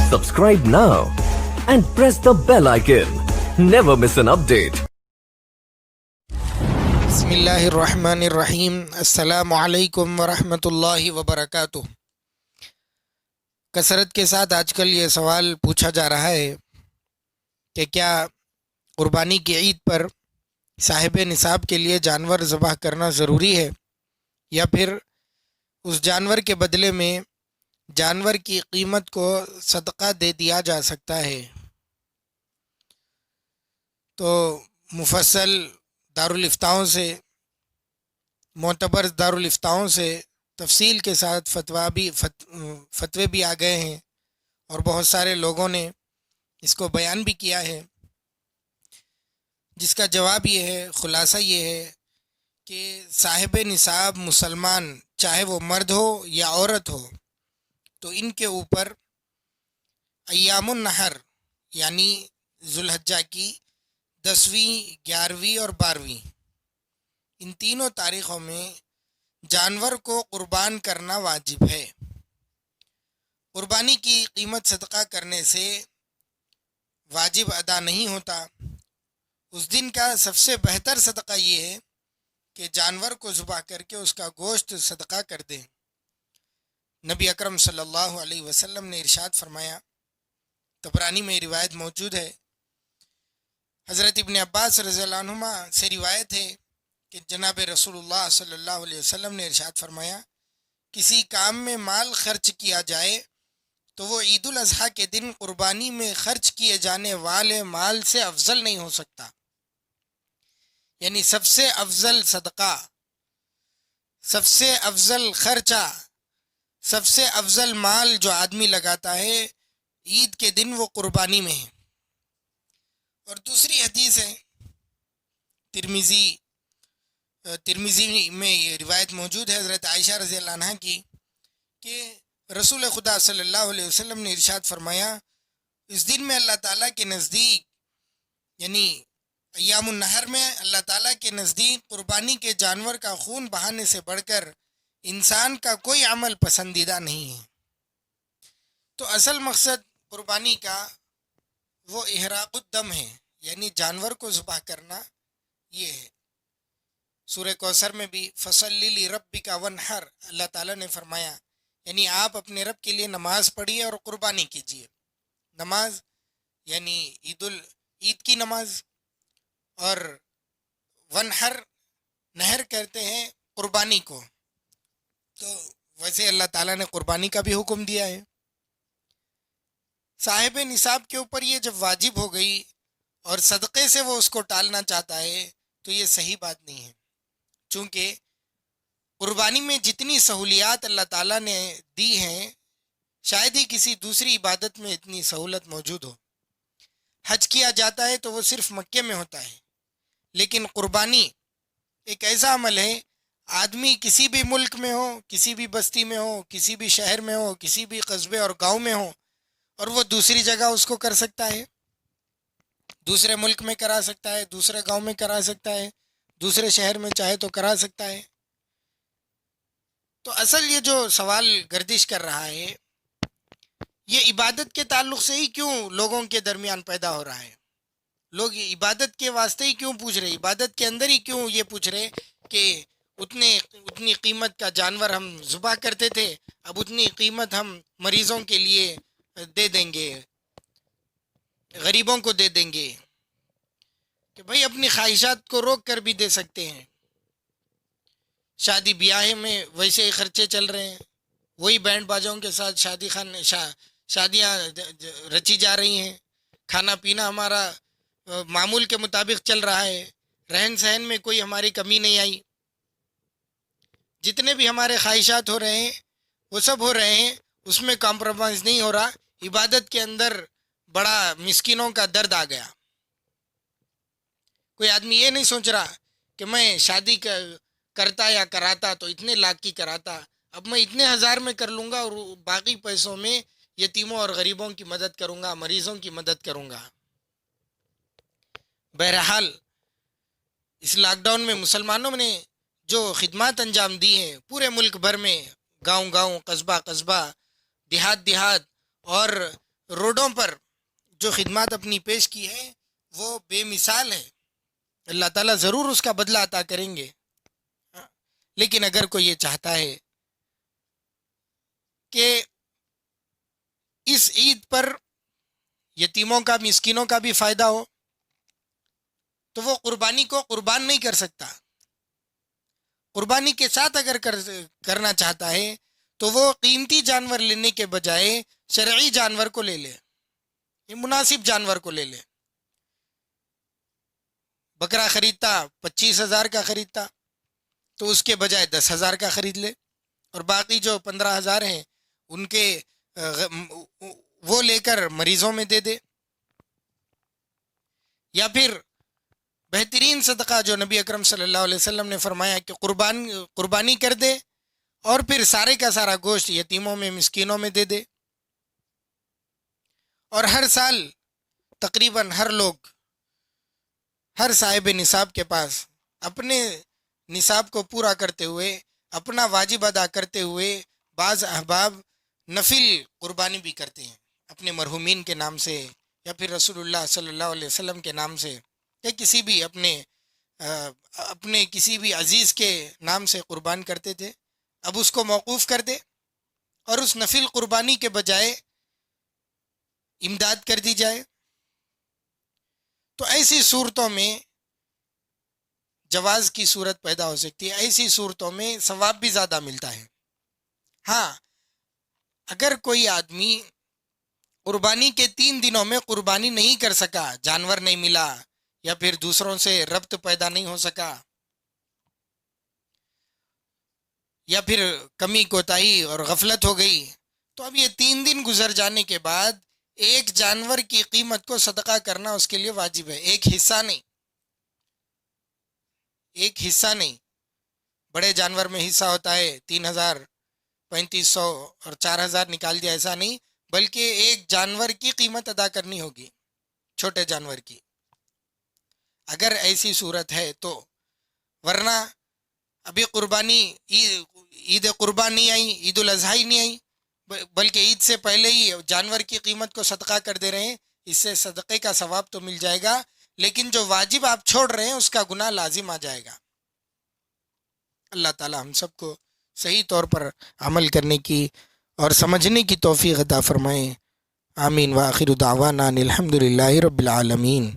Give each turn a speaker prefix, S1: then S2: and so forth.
S1: Subscribe now and press the bell icon. Never miss an update.
S2: बिस्मिल्लाहिर्रहमानिर्रहीम। अस्सलामु अलैकुम वरहमतुल्लाहि वबरकातुह। कसरत के साथ आजकल ये सवाल पूछा जा रहा है कि क्या कुर्बानी की ईद पर साहिब निसाब के लिए जानवर ज़बह करना ज़रूरी है या फिर उस जानवर के बदले में जानवर की कीमत को सदका दे दिया जा सकता है। तो मुफस्सल दारुल इफ्ताओं से, मोतबर दारुल इफ्ताओं से तफसील के साथ फतवे भी आ गए हैं और बहुत सारे लोगों ने इसको बयान भी किया है, जिसका जवाब ये है, ख़ुलासा ये है कि साहिब निसाब मुसलमान, चाहे वो मर्द हो या औरत हो, तो इनके ऊपर अय्यामुन नहर यानी जुल्हज्जा की 10वीं, 11वीं और 12वीं, इन तीनों तारीख़ों में जानवर को कुर्बान करना वाजिब है। कुर्बानी की कीमत सदका करने से वाजिब अदा नहीं होता। उस दिन का सबसे बेहतर सदका ये है कि जानवर को ज़ुबह करके उसका गोश्त सदका कर दें। नबी अकरम सल्लल्लाहु अलैहि वसल्लम ने इरशाद फरमाया, तबरानी में रिवायत मौजूद है, हज़रत इब्न अब्बास रज़ियल्लाहु अन्हुमा से रिवायत है कि जनाब रसूलुल्लाह सल्लल्लाहु अलैहि वसल्लम ने इरशाद फरमाया, किसी काम में माल खर्च किया जाए तो वो ईद उल अज़हा के दिन कुर्बानी में खर्च किए जाने वाले माल से अफजल नहीं हो सकता। यानी सबसे अफजल सदका, सबसे अफजल खर्चा, सबसे अफजल माल जो आदमी लगाता है ईद के दिन वो कुर्बानी में है। और दूसरी हदीस है, तिरमिज़ी में ये रिवायत मौजूद है हज़रत आयशा रज़ियल्लाहु अन्हा की, कि रसूल खुदा सल्लल्लाहु अलैहि वसल्लम ने इरशाद फरमाया, इस दिन में अल्लाह ताला के नज़दीक, यानी अय्यामुन नहर में अल्लाह ताला के नज़दीक कुर्बानी के जानवर का खून बहाने से बढ़कर इंसान का कोई अमल पसंदीदा नहीं है। तो असल मकसद कुर्बानी का वो इहराक़ुद्दम है, यानी जानवर को ज़ुबह करना ये है। सूरह कौसर में भी फसल्लि लिरब्बिका वन्हर, अल्लाह ताला ने फरमाया, यानी आप अपने रब के लिए नमाज पढ़िए और कुर्बानी कीजिए। नमाज यानी ईद की नमाज, और वन्हर नहर कहते हैं कुर्बानी को। तो वैसे अल्लाह ताला ने कुर्बानी का भी हुक्म दिया है। साहिब निसाब के ऊपर ये जब वाजिब हो गई और सदक़े से वो उसको टालना चाहता है तो ये सही बात नहीं है, चूँकि कुर्बानी में जितनी सहूलियात अल्लाह ताला ने दी हैं शायद ही किसी दूसरी इबादत में इतनी सहूलत मौजूद हो। हज किया जाता है तो वो सिर्फ मक्के में होता है, लेकिन कुर्बानी एक ऐसा अमल है, आदमी किसी भी मुल्क में हो, किसी भी बस्ती में हो, किसी भी शहर में हो, किसी भी कस्बे और गांव में हो, और वो दूसरी जगह उसको कर सकता है, दूसरे मुल्क में करा सकता है, दूसरे गांव में करा सकता है, दूसरे शहर में चाहे तो करा सकता है। तो असल ये जो सवाल गर्दिश कर रहा है ये इबादत के ताल्लुक़ से ही क्यों लोगों के दरमियान पैदा हो रहा है। लोग इबादत के वास्ते ही क्यों पूछ रहे, इबादत के अंदर ही क्यों ये पूछ रहे कि उतनी कीमत का जानवर हम ज़ुबह करते थे, अब उतनी कीमत हम मरीज़ों के लिए दे देंगे, गरीबों को दे देंगे, कि भाई अपनी ख्वाहिशात को रोक कर भी दे सकते हैं। शादी ब्याह में वैसे ही खर्चे चल रहे हैं, वही बैंड बाजाओं के साथ शादियाँ रची जा रही हैं, खाना पीना हमारा मामूल के मुताबिक चल रहा है, रहन सहन में कोई हमारी कमी नहीं आई, जितने भी हमारे ख्वाहिशात हो रहे हैं वो सब हो रहे हैं, उसमें कॉम्प्रोमाइज़ नहीं हो रहा। इबादत के अंदर बड़ा मिस्किनों का दर्द आ गया। कोई आदमी ये नहीं सोच रहा कि मैं शादी करता या कराता तो इतने लाख की कराता, अब मैं इतने हज़ार में कर लूँगा और बाकी पैसों में यतीमों और गरीबों की मदद करूँगा, मरीज़ों की मदद करूँगा। बहरहाल इस लॉकडाउन में मुसलमानों ने जो खिदमत अंजाम दी हैं पूरे मुल्क भर में, गांव गांव, कस्बा कस्बा, देहात देहात और روڈوں پر جو خدمات اپنی پیش کی ہے وہ بے مثال ہے. اللہ تعالیٰ ضرور اس کا بدلہ عطا کریں گے. لیکن اگر کوئی یہ چاہتا ہے کہ اس عید پر یتیموں کا مسکینوں کا بھی فائدہ ہو تو وہ قربانی کو قربان نہیں کر سکتا. قربانی کے ساتھ اگر کرنا چاہتا ہے تو وہ قیمتی جانور لینے کے بجائے شرعی جانور کو لے لے, یہ مناسب جانور کو لے لے. بکرا خریدتا 25,000 کا خریدتا تو اس کے بجائے 10,000 کا خرید لے, اور باقی جو 15,000 ہیں ان کے وہ لے کر مریضوں میں دے دے. یا پھر بہترین صدقہ جو نبی اکرم صلی اللہ علیہ وسلم نے فرمایا کہ قربانی کر دے اور پھر سارے کا سارا گوشت یتیموں میں مسکینوں میں دے دے. اور ہر سال تقریباً ہر صاحب نصاب کے پاس اپنے نصاب کو پورا کرتے ہوئے, اپنا واجب ادا کرتے ہوئے بعض احباب نفل قربانی بھی کرتے ہیں اپنے مرحومین کے نام سے, یا پھر رسول اللہ صلی اللہ علیہ وسلم کے نام سے, یا کسی بھی اپنے کسی بھی عزیز کے نام سے قربان کرتے تھے. اب اس کو موقوف کر دے اور اس نفل قربانی کے بجائے امداد کر دی جائے, تو ایسی صورتوں میں جواز کی صورت پیدا ہو سکتی ہے. ایسی صورتوں میں ثواب بھی زیادہ ملتا ہے. ہاں, اگر کوئی آدمی قربانی کے 3 دنوں میں قربانی نہیں کر سکا, جانور نہیں ملا, یا پھر دوسروں سے ربط پیدا نہیں ہو سکا, یا پھر کمی کوتاہی اور غفلت ہو گئی, تو اب یہ 3 دن گزر جانے کے بعد ایک جانور کی قیمت کو صدقہ کرنا اس کے لیے واجب ہے. ایک حصہ نہیں. بڑے جانور میں حصہ ہوتا ہے 3,000 3,500 اور 4,000 نکال دیا, ایسا نہیں, بلکہ ایک جانور کی قیمت ادا کرنی ہوگی, چھوٹے جانور کی, اگر ایسی صورت ہے تو. ورنہ ابھی قربانی عید قربان نہیں آئی, عید الاضحیٰ نہیں آئی, بلکہ عید سے پہلے ہی جانور کی قیمت کو صدقہ کر دے رہے ہیں, اس سے صدقے کا ثواب تو مل جائے گا, لیکن جو واجب آپ چھوڑ رہے ہیں اس کا گناہ لازم آ جائے گا. اللہ تعالی ہم سب کو صحیح طور پر عمل کرنے کی اور سمجھنے کی توفیق عطا فرمائیں. آمین. وآخر دعوانا الحمدللہ رب العالمین.